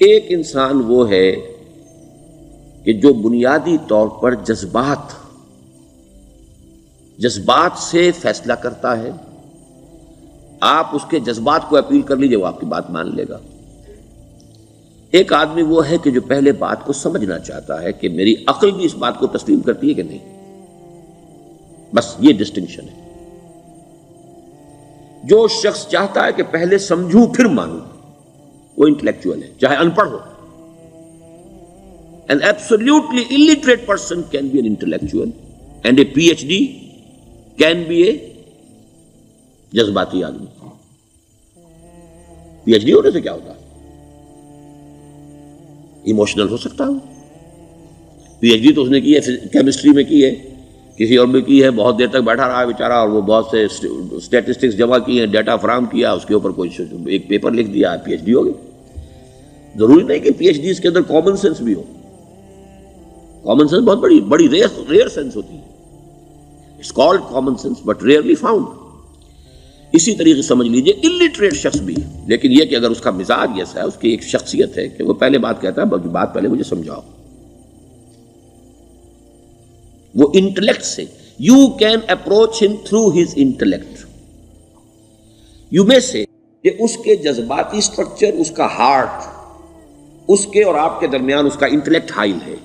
ایک انسان وہ ہے کہ جو بنیادی طور پر جذبات سے فیصلہ کرتا ہے. آپ اس کے جذبات کو اپیل کر لیجیے، وہ آپ کی بات مان لے گا. ایک آدمی وہ ہے کہ جو پہلے بات کو سمجھنا چاہتا ہے کہ میری عقل بھی اس بات کو تسلیم کرتی ہے کہ نہیں. بس یہ ڈسٹنکشن ہے. جو شخص چاہتا ہے کہ پہلے سمجھوں پھر مانوں، وہ انٹلیکچوئل ہے، چاہے ان پڑھ ہو. An absolutely illiterate person can be an intellectual and a PhD can be a جذباتی آدمی. پی ایچ ڈی ہونے سے کیا ہوتا ہے؟ ایموشنل ہو سکتا ہوں. پی ایچ ڈی تو اس نے کی ہے کیمسٹری میں کی ہے، کسی اور میں کی ہے، بہت دیر تک بیٹھا رہا ہے بیچارہ، اور وہ بہت سے اسٹیٹسٹکس جمع کی ہیں، ڈیٹا فراہم کیا، اس کے اوپر کوئی ایک پیپر لکھ دیا، پی ایچ ڈی ہو گئی. ضروری نہیں کہ پی ایچ ڈی اس کے اندر کامن سینس بھی ہو. کامن سینس بہت بڑی ریئر سینس ہوتی ہے. It's called common sense but rarely found. اسی طریقے سمجھ لیجئے الٹریٹ شخص بھی، لیکن یہ کہ اگر اس کا مزاج ایسا ہے، اس کی ایک شخصیت ہے کہ وہ پہلے بات کہتا ہے، بات پہلے مجھے سمجھاؤ. وہ انٹلیکٹ سے یو کین اپروچ ہم تھرو ہز انٹلیکٹ. یو میں سے کہ اس کے جذباتی سٹرکچر، اس کا ہارٹ، اس کے اور آپ کے درمیان اس کا انٹلیکٹ حائل ہے.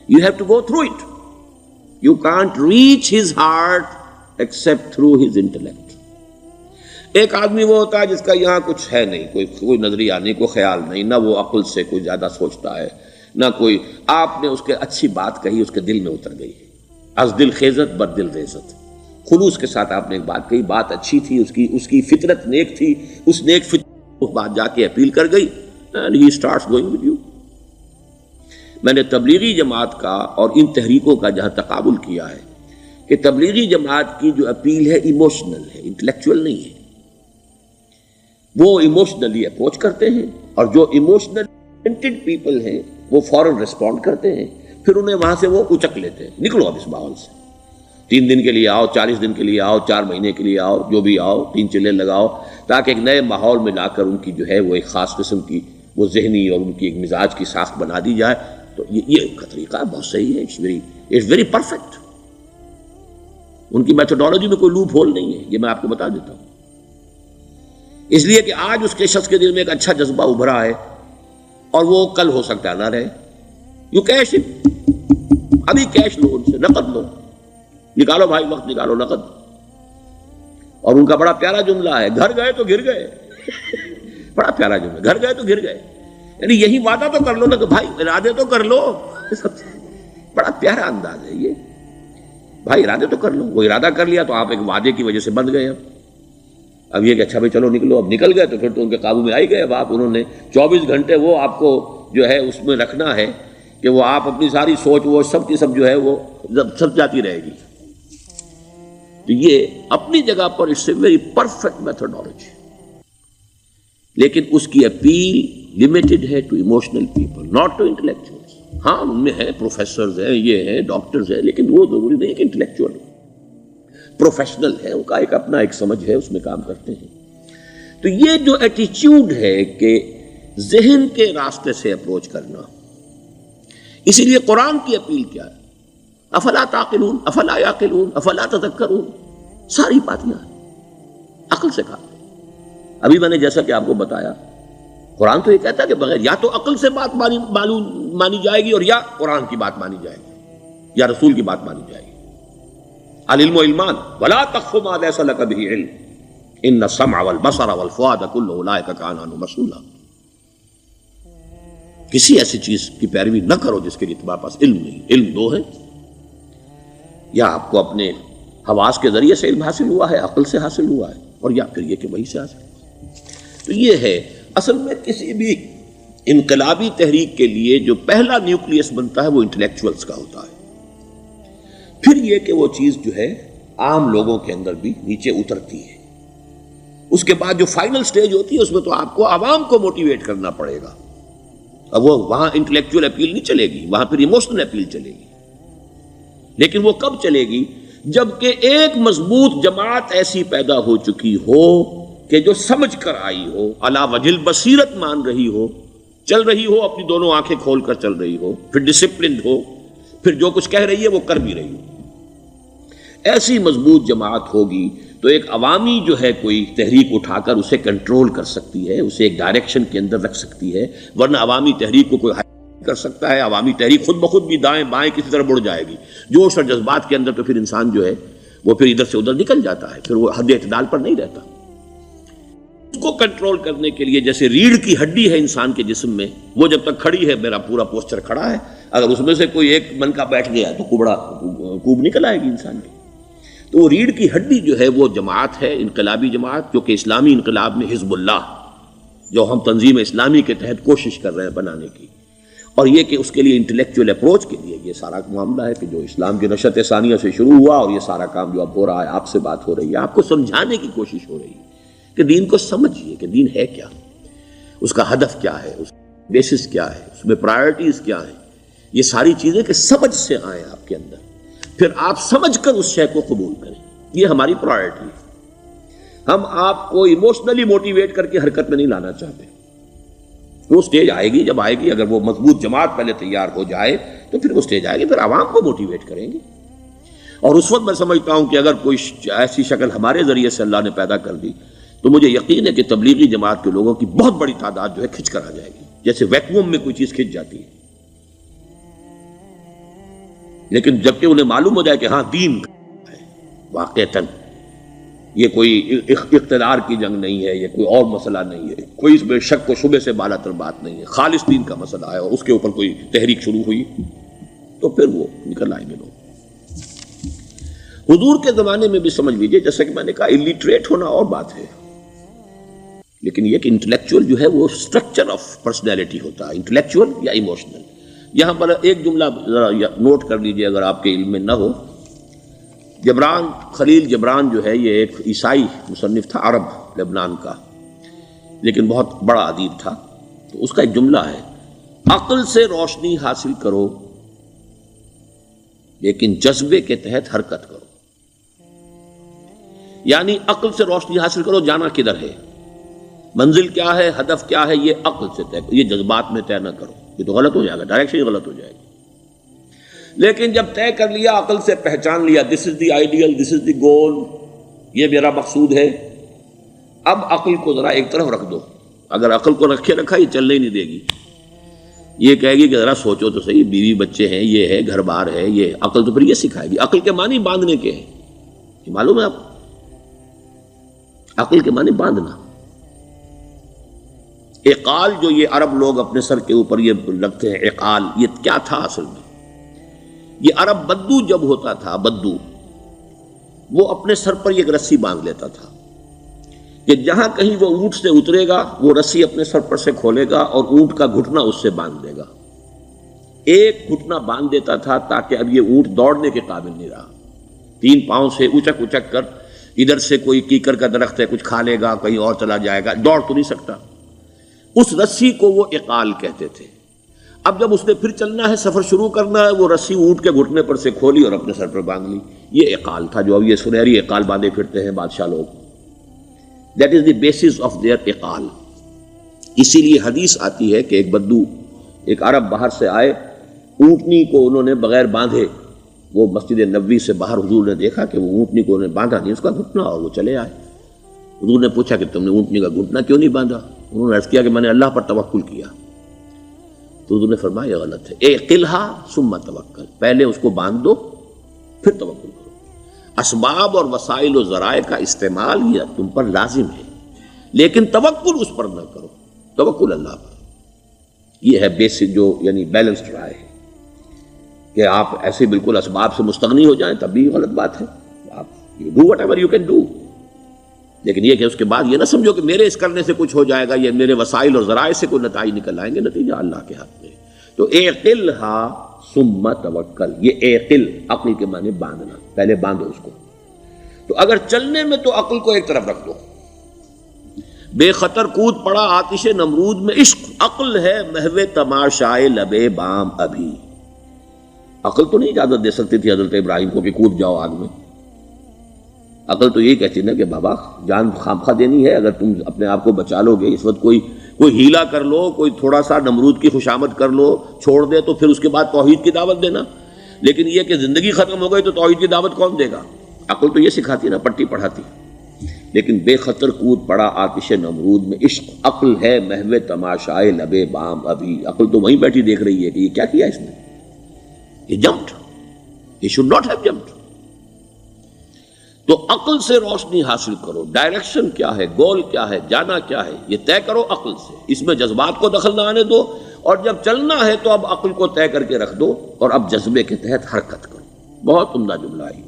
You have to go through it. You can't reach his heart except through his intellect. ایک آدمی وہ ہوتا ہے جس کا یہاں کچھ ہے نہیں، کوئی نظریہ نہیں، کوئی خیال نہیں، نہ وہ عقل سے کوئی زیادہ سوچتا ہے، نہ کوئی. آپ نے اس کے اچھی بات کہی، اس کے دل میں اتر گئی. از دل خیزت بر دل ریزت. خلوص کے ساتھ آپ نے ایک بات کہی، بات اچھی تھی، اس کی فطرت نیک تھی، اس نیک فطرت اس بات جا کے اپیل کر گئی. And he starts going with you. میں نے تبلیغی جماعت کا اور ان تحریکوں کا جہاں تقابل کیا ہے کہ تبلیغی جماعت کی جو اپیل ہے ایموشنل ہے، انٹلیکچوئل نہیں ہے. وہ ایموشنلی اپروچ کرتے ہیں، اور جو ایموشنل پیپل ہیں وہ فوراً ریسپونڈ کرتے ہیں، پھر انہیں وہاں سے وہ اچک لیتے ہیں. نکلو اب اس ماحول سے، 3 دن کے لیے آؤ، 40 دن کے لیے آؤ، 4 مہینے کے لیے آؤ، جو بھی آؤ، 3 چلے لگاؤ، تاکہ ایک نئے ماحول میں لا کر ان کی جو ہے وہ ایک خاص قسم کی وہ ذہنی اور ان کی ایک مزاج کی ساخت بنا دی جائے. تو یہ کا طریقہ بہت صحیح ہے. It's very perfect. ان کی میتھڈالوجی میں کوئی لوپ ہول نہیں ہے، یہ میں آپ کو بتا دیتا ہوں. اس لیے کہ آج اس کے شخص کے دل میں ایک اچھا جذبہ ابھرا ہے، اور وہ کل ہو سکتا ہے نہ رہے. یو کیش، ابھی کیش لو، ان سے نقد لو، نکالو بھائی، وقت نکالو، نقد. اور ان کا بڑا پیارا جملہ ہے، گھر گئے تو گر گئے. بڑا پیارا جملہ، گھر گئے تو گر گئے. یعنی یہی وعدہ تو کر لو نا کہ بھائی ارادے تو کر لو. بڑا پیارا انداز ہے یہ. بھائی ارادے تو کر لو. وہ ارادہ کر لیا تو آپ ایک وعدے کی وجہ سے بند گئے. اب یہ کہ اچھا بھائی چلو نکلو، اب نکل گئے تو پھر تو ان کے قابو میں آئی گئے. اب آپ انہوں نے 24 گھنٹے وہ آپ کو جو ہے اس میں رکھنا ہے کہ وہ آپ اپنی ساری سوچ وہ سب کی سب جو ہے وہ سب جاتی رہے گی. تو یہ اپنی جگہ پر it's a very perfect methodology, لیکن اس کی اپیل لمیٹڈ ہے to emotional people, not to intellectuals. ہاں ان میں ہیں پروفیسرز ہیں، یہ ہیں ڈاکٹرز ہیں، لیکن وہ ضروری نہیں کہ انٹلیکچوئل پروفیشنل ہے. ان کا ایک اپنا ایک سمجھ ہے، اس میں کام کرتے ہیں. تو یہ جو ایٹیچیوڈ ہے کہ ذہن کے راستے سے اپروچ کرنا، اسی لیے قرآن کی اپیل کیا ہے؟ افلا تعقلون، افلا یعقلون، افلا تذکرون. ساری باتیں عقل سے کہا. ابھی میں نے جیسا کہ آپ کو بتایا، قرآن تو یہ کہتا ہے کہ بغیر یا تو عقل سے بات مانی جائے گی، اور یا قرآن کی بات مانی جائے گی، یا رسول کی بات مانی جائے گی. العلم علمان ولا تخف ما ليس لك به علم ان السمع والبصر والفؤاد كل اولئك كان عنه مسؤولا. کسی ایسی چیز کی پیروی نہ کرو جس کے لیے تمہارے پاس علم نہیں. علم 2 ہے، یا آپ کو اپنے حواس کے ذریعے سے علم حاصل ہوا ہے، عقل سے حاصل ہوا ہے، اور یا پھر یہ کہ وہی سے حاصل. تو یہ ہے اصل میں کسی بھی انقلابی تحریک کے لیے جو پہلا نیوکلیس بنتا ہے وہ انٹلیکچوئلز کا ہوتا ہے. پھر یہ کہ وہ چیز جو ہے عام لوگوں کے اندر بھی نیچے اترتی ہے. اس کے بعد جو فائنل سٹیج ہوتی ہے اس میں تو آپ کو عوام کو موٹیویٹ کرنا پڑے گا. اب وہ وہاں انٹلیکچوئل اپیل نہیں چلے گی، وہاں پھر ایموشنل اپیل چلے گی. لیکن وہ کب چلے گی؟ جبکہ ایک مضبوط جماعت ایسی پیدا ہو چکی ہو کہ جو سمجھ کر آئی ہو، علی وجہ البصیرت مان رہی ہو چل رہی ہو اپنی دونوں آنکھیں کھول کر چل رہی ہو، پھر ڈسپلنڈ ہو، پھر جو کچھ کہہ رہی ہے وہ کر بھی رہی ہو. ایسی مضبوط جماعت ہوگی تو ایک عوامی جو ہے کوئی تحریک اٹھا کر اسے کنٹرول کر سکتی ہے، اسے ایک ڈائریکشن کے اندر رکھ سکتی ہے. ورنہ عوامی تحریک کو کوئی کر سکتا ہے؟ عوامی تحریک خود بخود بھی دائیں بائیں کسی طرف بڑھ جائے گی. جوش اور جذبات کے اندر تو پھر انسان جو ہے وہ پھر ادھر سے ادھر نکل جاتا ہے، پھر وہ حد اعتدال پر نہیں رہتا. اس کو کنٹرول کرنے کے لیے جیسے ریڑھ کی ہڈی ہے انسان کے جسم میں، وہ جب تک کھڑی ہے میرا پورا پوسچر کھڑا ہے، اگر اس میں سے کوئی ایک منکا بیٹھ گیا تو کوب نکل آئے گی انسان کی. تو وہ ریڑھ کی ہڈی جو ہے وہ جماعت ہے، انقلابی جماعت، جو کہ اسلامی انقلاب میں حزب اللہ جو ہم تنظیم اسلامی کے تحت کوشش کر رہے ہیں بنانے کی. اور یہ کہ اس کے لیے انٹلیکچوئل اپروچ کے لیے یہ سارا معاملہ ہے کہ جو اسلام کی نشأت ثانیہ سے شروع ہوا اور یہ سارا کام جو اب ہو رہا ہے، آپ سے بات ہو رہی ہے، آپ کو سمجھانے کی کوشش ہو رہی ہے کہ دین کو سمجھیے کہ دین ہے کیا، اس کا ہدف کیا ہے، اس کا بیسس کیا ہے، اس میں پرائرٹیز کیا ہیں. یہ ساری چیزیں کہ سمجھ سے آئیں آپ کے اندر، پھر آپ سمجھ کر اس شے کو قبول کریں. یہ ہماری پرائرٹی ہے. ہم آپ کو ایموشنلی موٹیویٹ کر کے حرکت میں نہیں لانا چاہتے. وہ سٹیج آئے گی، جب آئے گی، اگر وہ مضبوط جماعت پہلے تیار ہو جائے تو پھر وہ سٹیج آئے گی، پھر عوام کو موٹیویٹ کریں گے. اور اس وقت میں سمجھتا ہوں کہ اگر کوئی ایسی شکل ہمارے ذریعے سے اللہ نے پیدا کر دی تو مجھے یقین ہے کہ تبلیغی جماعت کے لوگوں کی بہت بڑی تعداد جو ہے کھنچ کر آ جائے گی، جیسے ویکیوم میں کوئی چیز کھنچ جاتی ہے. لیکن جبکہ انہیں معلوم ہو جائے کہ ہاں دین ہے واقعتاً، یہ کوئی اقتدار کی جنگ نہیں ہے، یہ کوئی اور مسئلہ نہیں ہے، کوئی اس میں شک و شبے سے بالا تر بات نہیں ہے، خالص دین کا مسئلہ ہے، اور اس کے اوپر کوئی تحریک شروع ہوئی تو پھر وہ نکل آئیں گے لوگ. حضور کے زمانے میں بھی سمجھ لیجیے، جیسا کہ میں نے کہا الٹریٹ ہونا اور بات ہے، لیکن یہ کہ انٹلیکچوئل جو ہے وہ اسٹرکچر آف پرسنالٹی ہوتا ہے، انٹلیکچوئل یا ایموشنل. یہاں پر ایک جملہ ذرا نوٹ کر لیجیے اگر آپ کے علم میں نہ ہو. جبران، خلیل جبران جو ہے یہ ایک عیسائی مصنف تھا عرب لبنان کا، لیکن بہت بڑا ادیب تھا. تو اس کا ایک جملہ ہے، عقل سے روشنی حاصل کرو لیکن جذبے کے تحت حرکت کرو. یعنی عقل سے روشنی حاصل کرو، جانا کدھر ہے، منزل کیا ہے، ہدف کیا ہے، یہ عقل سے طے کرو، یہ جذبات میں طے نہ کرو، یہ تو غلط ہو جائے گا، ڈائریکشن ہی غلط ہو جائے گی. لیکن جب طے کر لیا، عقل سے پہچان لیا، دس از دی آئیڈیل، دس از دی گول، یہ میرا مقصود ہے، اب عقل کو ذرا ایک طرف رکھ دو. اگر عقل کو رکھے رکھا یہ چلنے ہی نہیں دے گی، یہ کہے گی کہ ذرا سوچو تو صحیح، بیوی بچے ہیں، یہ ہے، گھر بار ہے، یہ عقل تو پھر یہ سکھائے گی. عقل کے معنی باندھنے کے ہیں، یہ معلوم ہے آپ، عقل کے معنی باندھنا. اقال جو یہ عرب لوگ اپنے سر کے اوپر یہ رکھتے ہیں، اقال، یہ کیا تھا اصل میں؟ یہ عرب بدو جب ہوتا تھا، بدو وہ اپنے سر پر ایک رسی باندھ لیتا تھا کہ جہاں کہیں وہ اونٹ سے اترے گا وہ رسی اپنے سر پر سے کھولے گا اور اونٹ کا گھٹنا اس سے باندھ دے گا. ایک گھٹنا باندھ دیتا تھا تاکہ اب یہ اونٹ دوڑنے کے قابل نہیں رہا، 3 پاؤں سے اچک اچک کر، ادھر سے کوئی کیکر کا درخت ہے کچھ کھا لے گا، کہیں اور چلا جائے گا، دوڑ تو نہیں سکتا. اس رسی کو وہ اقال کہتے تھے. اب جب اس نے پھر چلنا ہے، سفر شروع کرنا ہے، وہ رسی اونٹ کے گھٹنے پر سے کھولی اور اپنے سر پر باندھ لی. یہ اقال تھا جو اب یہ سنہری اقال باندھے پھرتے ہیں بادشاہ لوگ. That is the basis of their اقال. اسی لیے حدیث آتی ہے کہ ایک بدو، ایک عرب باہر سے آئے، اونٹنی کو انہوں نے بغیر باندھے، وہ مسجد نبوی سے باہر حضور نے دیکھا کہ وہ اونٹنی کو انہوں نے باندھا نہیں، اس کا گھٹنا، اور وہ چلے آئے. حضور نے پوچھا کہ تم نے اونٹنی کا گھٹنا کیوں نہیں باندھا؟ انہوں نے عرض کیا کہ میں نے اللہ پر توکل کیا. تو حضور نے فرمایا یہ غلط ہے، اعقلھا ثم توکل، پہلے اس کو باندھ دو پھر توکل کرو. اسباب اور وسائل و ذرائع کا استعمال یہ تم پر لازم ہے، لیکن توکل اس پر نہ کرو، توکل اللہ پر. یہ ہے بیسک جو یعنی بیلنسڈ رائے ہے کہ آپ ایسے بالکل اسباب سے مستغنی ہو جائیں تب بھی غلط بات ہے. آپ do what ever you can do, لیکن یہ کہ اس کے بعد یہ نہ سمجھو کہ میرے اس کرنے سے کچھ ہو جائے گا، یہ میرے وسائل اور ذرائع سے کوئی نتائج نکل آئیں گے، نتیجہ اللہ کے ہاتھ میں. تو اعقلھا ثم توکل، یہ اعقل، عقل کے معنی باندھنا، پہلے باندھو اس کو. تو اگر چلنے میں تو عقل کو ایک طرف رکھ دو. بے خطر کود پڑا آتش نمرود میں عشق، عقل ہے محو تماشائے لبے بام ابھی. عقل تو نہیں اجازت دے سکتی تھی حضرت ابراہیم کو کہ کود جاؤ آگ میں. عقل تو یہی کہتی نا کہ بابا جان خامخواہ دینی ہے، اگر تم اپنے آپ کو بچا لو گے، اس وقت کوئی کوئی ہیلا کر لو، کوئی تھوڑا سا نمرود کی خوشامد کر لو، چھوڑ دے تو پھر اس کے بعد توحید کی دعوت دینا. لیکن یہ کہ زندگی ختم ہو گئی تو توحید کی دعوت کون دے گا؟ عقل تو یہ سکھاتی نا، پٹی پڑھاتی. لیکن بے خطر کود پڑا آتش نمرود میں عشق، عقل ہے محو تماشائے لبے بام ابھی. عقل تو وہیں بیٹھی دیکھ رہی ہے کہ یہ کیا کیا اس نے، یہ جمپڈ، یہ شوڈ ناٹ ہیو جمپڈ. تو عقل سے روشنی حاصل کرو، ڈائریکشن کیا ہے، گول کیا ہے، جانا کیا ہے، یہ طے کرو عقل سے. اس میں جذبات کو دخل نہ آنے دو، اور جب چلنا ہے تو اب عقل کو طے کر کے رکھ دو اور اب جذبے کے تحت حرکت کرو. بہت عمدہ جملہ ہے.